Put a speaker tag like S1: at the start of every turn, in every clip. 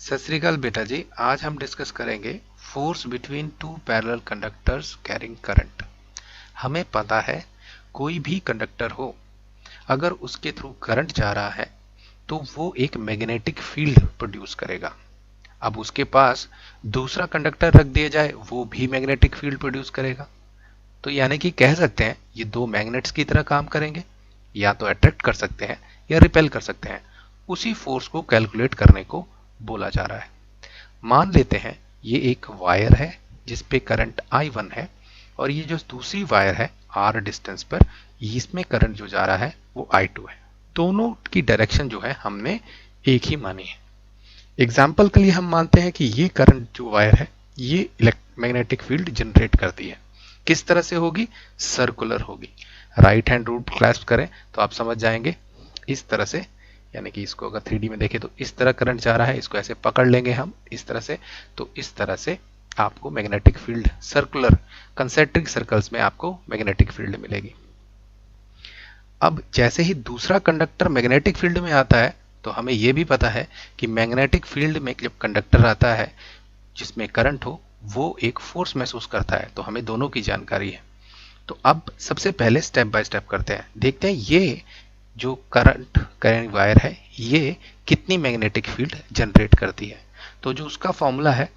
S1: सत श्री अकाल बेटा जी। आज हम डिस्कस करेंगे force between two parallel conductors carrying current. हमें पता है कोई भी कंडक्टर हो, अगर उसके थ्रू करंट जा रहा है तो वो एक मैग्नेटिक फील्ड प्रोड्यूस करेगा। अब उसके पास दूसरा कंडक्टर रख दिया जाए, वो भी मैग्नेटिक फील्ड प्रोड्यूस करेगा। तो यानी कि कह सकते हैं ये दो मैग्नेट्स की तरह काम करेंगे, या तो अट्रैक्ट कर सकते हैं या रिपेल कर सकते हैं। उसी फोर्स को कैलकुलेट करने को बोला जा रहा है। मान लेते हैं ये एक वायर है जिस पे करंट I1 है, और ये जो दूसरी वायर है R डिस्टेंस पर, इसमें करंट जो जा रहा है वो I2 है। दोनों की डायरेक्शन जो है हमने एक ही मानी है। एग्जाम्पल के लिए हम मानते हैं कि ये करंट जो वायर है ये मैग्नेटिक फील्ड जनरेट करती है। किस तरह से होगी? सर्कुलर होगी। राइट हैंड रूल क्लैस्प करें तो आप समझ जाएंगे। इस तरह से, यानी कि इसको अगर 3D में देखें तो इस तरह करंट जा रहा है, इसको ऐसे पकड़ लेंगे हम इस तरह से, तो इस तरह से आपको magnetic field circular concentric circles में आपको मैग्नेटिक फील्ड मिलेगी। अब जैसे ही दूसरा कंडक्टर मैग्नेटिक फील्ड में आता है तो हमें यह भी पता है कि मैग्नेटिक फील्ड में जब कंडक्टर आता है जिसमें करंट हो, वो एक फोर्स महसूस करता है। तो हमें दोनों की जानकारी है। तो अब सबसे पहले स्टेप बाय स्टेप करते हैं, देखते हैं ये जो करंट वायर है ये कितनी मैग्नेटिक फील्ड जनरेट करती है। तो जो उसका फॉर्मूला है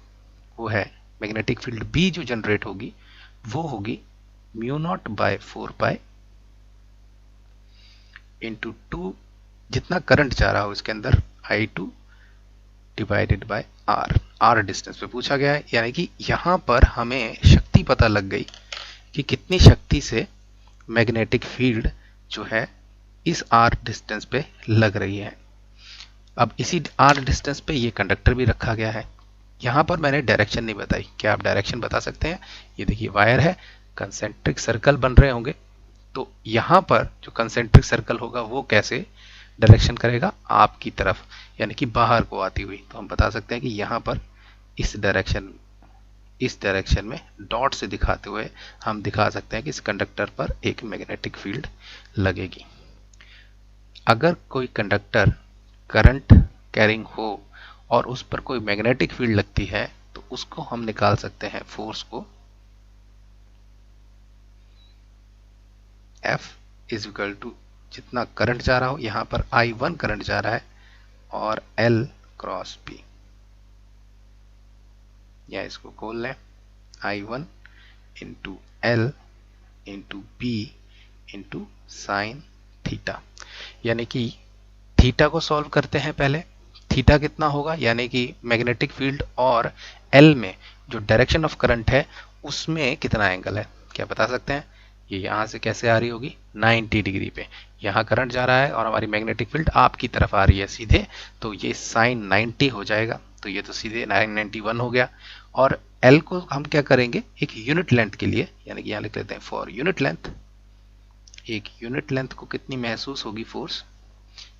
S1: वो है, मैग्नेटिक फील्ड बी जो जनरेट होगी वो होगी mu naught by 4 pi into 2, जितना करंट जा रहा हो इसके अंदर I2 divided by R distance पे पूछा गया है। यानी कि यहां पर हमें शक्ति पता लग गई कि कितनी शक्ति से मैग्नेटिक फील्ड जो है इस R डिस्टेंस पे लग रही है। अब इसी R डिस्टेंस पे ये कंडक्टर भी रखा गया है। यहां पर मैंने डायरेक्शन नहीं बताई, क्या आप डायरेक्शन बता सकते हैं? ये देखिए वायर है, कंसेंट्रिक सर्कल बन रहे होंगे, तो यहां पर जो कंसेंट्रिक सर्कल होगा वो कैसे डायरेक्शन करेगा? आपकी तरफ, यानी कि बाहर को आती हुई। तो हम बता सकते हैं कि यहां पर इस डायरेक्शन में डॉट से दिखाते हुए हम दिखा सकते हैं कि इस कंडक्टर पर एक मैग्नेटिक फील्ड लगेगी। अगर कोई कंडक्टर करंट कैरिंग हो और उस पर कोई मैग्नेटिक फील्ड लगती है तो उसको हम निकाल सकते हैं फोर्स को F इज इक्वल टू जितना करंट जा रहा हो, यहां पर I1 करंट जा रहा है, और L क्रॉस B, या इसको खोल लें I1 into L into B into sine theta. यानी कि थीटा को सॉल्व करते हैं पहले। थीटा कितना होगा? यानी कि मैग्नेटिक फील्ड और L में जो डायरेक्शन ऑफ करंट है उसमें कितना एंगल है, क्या बता सकते हैं? ये यहां से कैसे आ रही होगी? 90 डिग्री पे। यहाँ करंट जा रहा है और हमारी मैग्नेटिक फील्ड आपकी तरफ आ रही है सीधे, तो ये साइन 90 हो जाएगा। तो ये तो सीधे 991 हो गया। और L को हम क्या करेंगे, एक यूनिट लेंथ के लिए, यानी कि यहाँ लिख लेते हैं फॉर यूनिट लेंथ। एक यूनिट लेंथ को कितनी महसूस होगी फोर्स,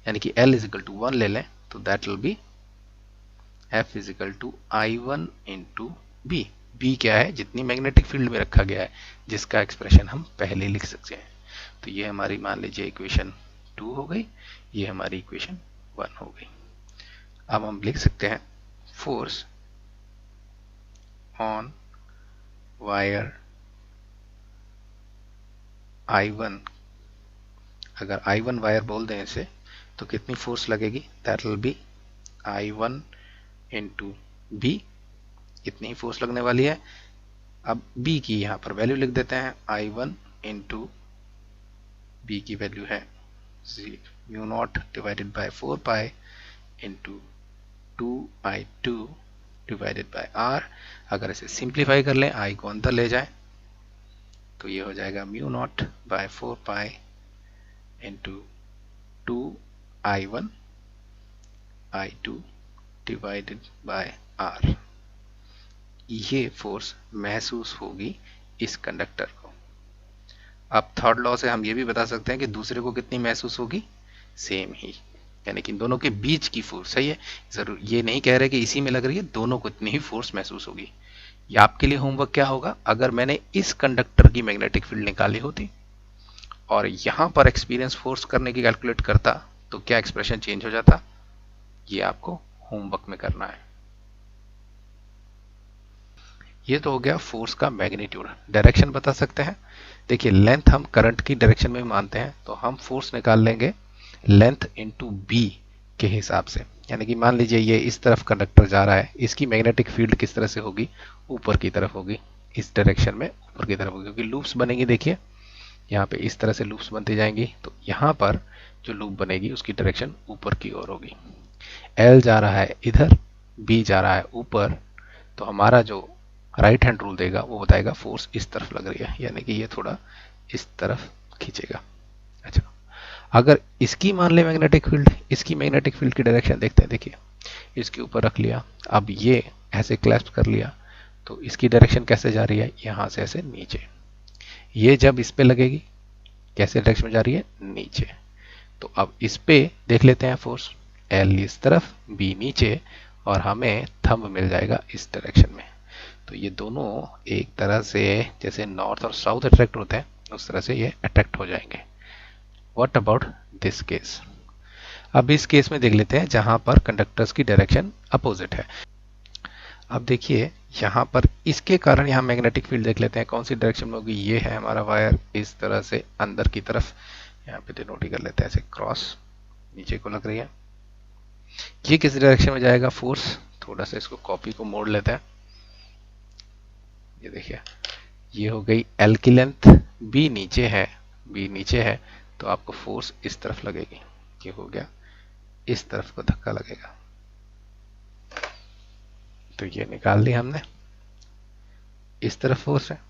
S1: यानी कि L इज इक्वल टू 1 ले लें, तो that will be F is equal to I1 into B। B क्या है? जितनी मैग्नेटिक फील्ड में रखा गया है, जिसका एक्सप्रेशन हम पहले लिख सकते हैं। तो ये हमारी मान लीजिए इक्वेशन 2 हो गई, ये हमारी इक्वेशन 1 हो गई। अब हम लिख सकते हैं फोर्स ऑन वायर I1, अगर I1 वायर बोल दें इसे, तो कितनी फोर्स लगेगी? That will B I1 into B, इतनी ही फोर्स लगने वाली है। अब B की यहाँ पर वैल्यू लिख देते हैं, I1 इंटू B की वैल्यू है mu naught divided by 4 pi into 2I2 divided by R। अगर इसे सिंप्लीफाई कर लें, I को अंदर ले जाएं, तो ये हो जाएगा mu naught by 4 pi into 2I1 I2 divided by R। ये फोर्स महसूस होगी इस कंडक्टर को। अब थर्ड लॉ से हम ये भी बता सकते हैं कि दूसरे को कितनी महसूस होगी, सेम ही, यानी कि दोनों के बीच की फोर्स। सही है, जरूर ये नहीं कह रहे कि इसी में लग रही है, दोनों को इतनी ही फोर्स महसूस होगी। ये आपके लिए होमवर्क क्या होगा, अगर मैंने इस कंडक्टर की मैग्नेटिक फील्ड निकाली होती और यहां पर एक्सपीरियंस फोर्स करने की कैलकुलेट करता, तो क्या एक्सप्रेशन चेंज हो जाता? ये आपको होमवर्क में करना है। ये तो हो गया फोर्स का मैग्नीट्यूड। डायरेक्शन बता सकते हैं। देखिए लेंथ हम करंट की डायरेक्शन में मानते हैं, तो हम फोर्स निकाल लेंगे लेंथ इंटू बी के हिसाब से। यानी कि मान लीजिए ये इस तरफ कंडक्टर जा रहा है, इसकी मैग्नेटिक फील्ड किस तरह से होगी, ऊपर की तरफ होगी, इस डायरेक्शन में ऊपर की तरफ होगी, क्योंकि लूप्स बनेंगी। देखिए यहाँ पे इस तरह से लूप्स बनती जाएंगी, तो यहाँ पर जो लूप बनेगी उसकी डायरेक्शन ऊपर की ओर होगी। एल जा रहा है इधर, बी जा रहा है ऊपर, तो हमारा जो राइट हैंड रूल देगा वो बताएगा फोर्स इस तरफ लग रही है, यानी कि ये थोड़ा इस तरफ खींचेगा। अच्छा, अगर इसकी मान ले मैग्नेटिक फील्ड, इसकी मैग्नेटिक फील्ड की डायरेक्शन देखते हैं। देखिए इसके ऊपर रख लिया, अब ये ऐसे क्लैस्प कर लिया, तो इसकी डायरेक्शन कैसे जा रही है, यहाँ से ऐसे नीचे। ये जब इस पे लगेगी, कैसे डायरेक्शन में जा रही है, नीचे। तो अब इस पे देख लेते हैं फोर्स, एल इस तरफ, बी नीचे, और हमें थंब मिल जाएगा इस डायरेक्शन में। तो ये दोनों एक तरह से जैसे नॉर्थ और साउथ अट्रैक्ट होते हैं, उस तरह से ये अट्रैक्ट हो जाएंगे। What about this case? अब इस केस में देख लेते हैं जहां पर कंडक्टर्स की डायरेक्शन अपोजिट है। अब देखिए यहाँ पर इसके कारण यहाँ मैग्नेटिक फील्ड देख लेते हैं कौन सी डायरेक्शन में होगी। ये है हमारा वायर इस तरह से अंदर की तरफ, यहाँ पे डिनोट कर लेते हैं ऐसे, क्रॉस नीचे को लग रही है। ये किस डायरेक्शन में जाएगा फोर्स, थोड़ा सा इसको कॉपी को मोड़ लेते हैं। ये देखिए ये हो गई एल की लेंथ, बी नीचे है, बी नीचे है, तो आपको फोर्स इस तरफ लगेगी। ये हो गया, इस तरफ को धक्का लगेगा, तो ये निकाल लिया हमने, इस तरफ फोर्स है।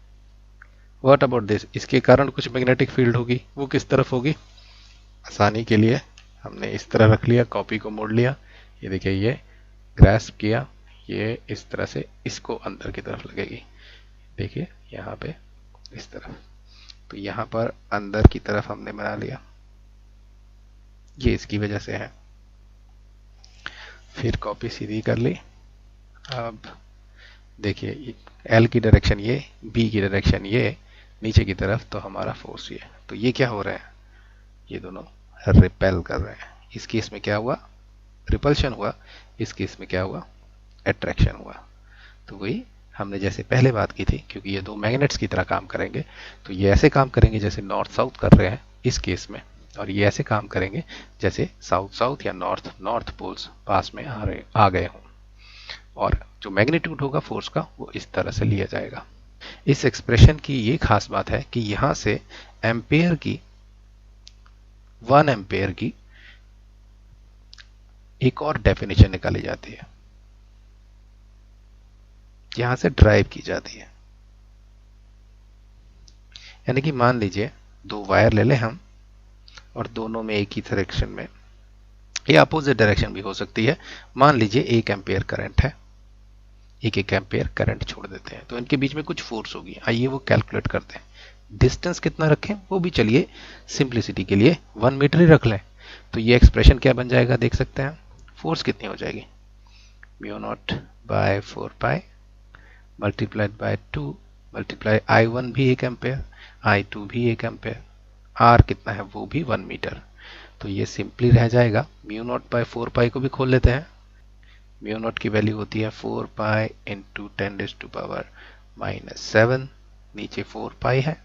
S1: What about this? इसके कारण कुछ मैग्नेटिक फील्ड होगी, वो किस तरफ होगी? आसानी के लिए हमने इस तरह रख लिया, कॉपी को मोड़ लिया। ये देखिए ये ग्रास्प किया, ये इस तरह से इसको अंदर की तरफ लगेगी। देखिए यहाँ पे इस तरफ, तो यहाँ पर अंदर की तरफ हमने बना लिया, ये इसकी वजह से है। फिर कॉपी सीधी कर ली। अब देखिए एल की डायरेक्शन ये, बी की डायरेक्शन ये, नीचे की तरफ, तो हमारा फोर्स ये। तो ये क्या हो रहा है, ये दोनों रिपेल कर रहे हैं। इस केस में क्या हुआ, रिपल्शन हुआ, इस केस में क्या हुआ, अट्रैक्शन हुआ। तो वही हमने जैसे पहले बात की थी, क्योंकि ये दो मैग्नेट्स की तरह काम करेंगे, तो ये ऐसे काम करेंगे जैसे नॉर्थ साउथ कर रहे हैं इस केस में, और ये ऐसे काम करेंगे जैसे साउथ साउथ या नॉर्थ नॉर्थ पोल्स पास में आ गए हों। और जो मैग्नीट्यूड होगा फोर्स का वो इस तरह से लिया जाएगा। इस एक्सप्रेशन की ये खास बात है कि यहां से एम्पेयर की, 1 एम्पेयर की एक और डेफिनेशन निकाली जाती है, यहां से ड्राइव की जाती है। यानी कि मान लीजिए दो वायर ले लें हम, और दोनों में एक ही डायरेक्शन में, या अपोजिट डायरेक्शन भी हो सकती है। मान लीजिए 1 एम्पेयर करंट है, 1 एम्पेयर करंट छोड़ देते हैं, तो इनके बीच में कुछ फोर्स होगी। आइए वो कैलकुलेट करते हैं। डिस्टेंस कितना रखें वो भी चलिए सिंप्लिसिटी के लिए 1 मीटर ही रख लें। तो ये एक्सप्रेशन क्या बन जाएगा देख सकते हैं, फोर्स कितनी हो जाएगी, mu naught by 4 pi multiplied by 2 multiply I1 भी 1 एम्पेयर, I2 भी 1 एम्पेयर, R कितना है वो भी 1 मीटर। तो ये सिंपली रह जाएगा, म्यू नॉट बाय 4 पाई को भी खोल लेते हैं। म्यू नॉट की वैल्यू होती है 4 पाई इंटू 10⁻⁻⁷, नीचे 4 पाई है,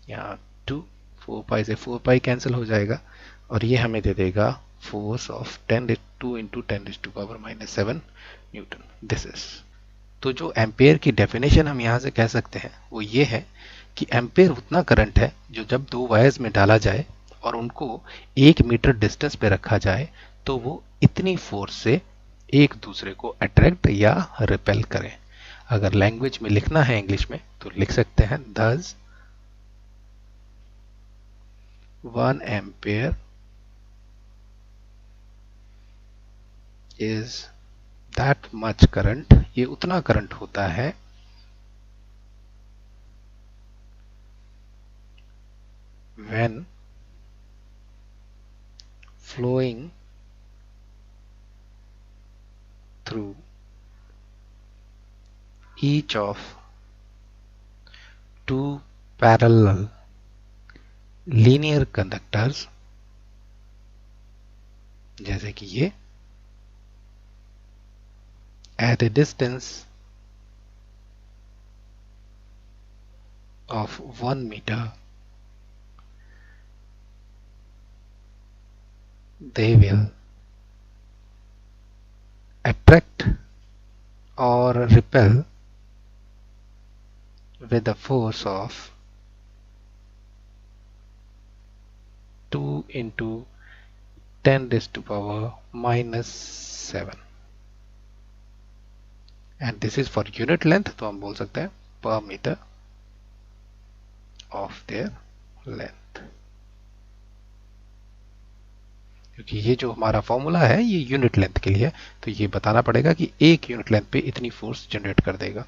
S1: यहाँ 2, 4 पाई से 4 पाई कैंसिल हो जाएगा, और ये हमें दे देगा force of 2 into 10⁻⁷ Newton. This is, तो जो एम्पेयर की डेफिनेशन हम यहाँ से कह सकते हैं वो ये है कि एम्पेयर उतना करंट है जो जब दो वायर्स में डाला जाए और उनको 1 मीटर डिस्टेंस पे रखा जाए, तो वो इतनी फोर्स से एक दूसरे को अट्रैक्ट या रिपेल करें। अगर लैंग्वेज में लिखना है इंग्लिश में तो लिख सकते हैं, thus 1 ampere is that much current, ये उतना करंट होता है when flowing through each of two parallel linear conductors, जैसे कि ये, at a distance of 1 meter, they will attract or repel with a force of 2 into 10 raised to power minus 7. And this is for unit length, तो हम बोल सकते हैं पर metre of their length, क्योंकि ये जो हमारा फॉर्मूला है ये यूनिट लेंथ के लिए है, तो ये बताना पड़ेगा कि एक यूनिट लेंथ पे इतनी फोर्स जनरेट कर देगा।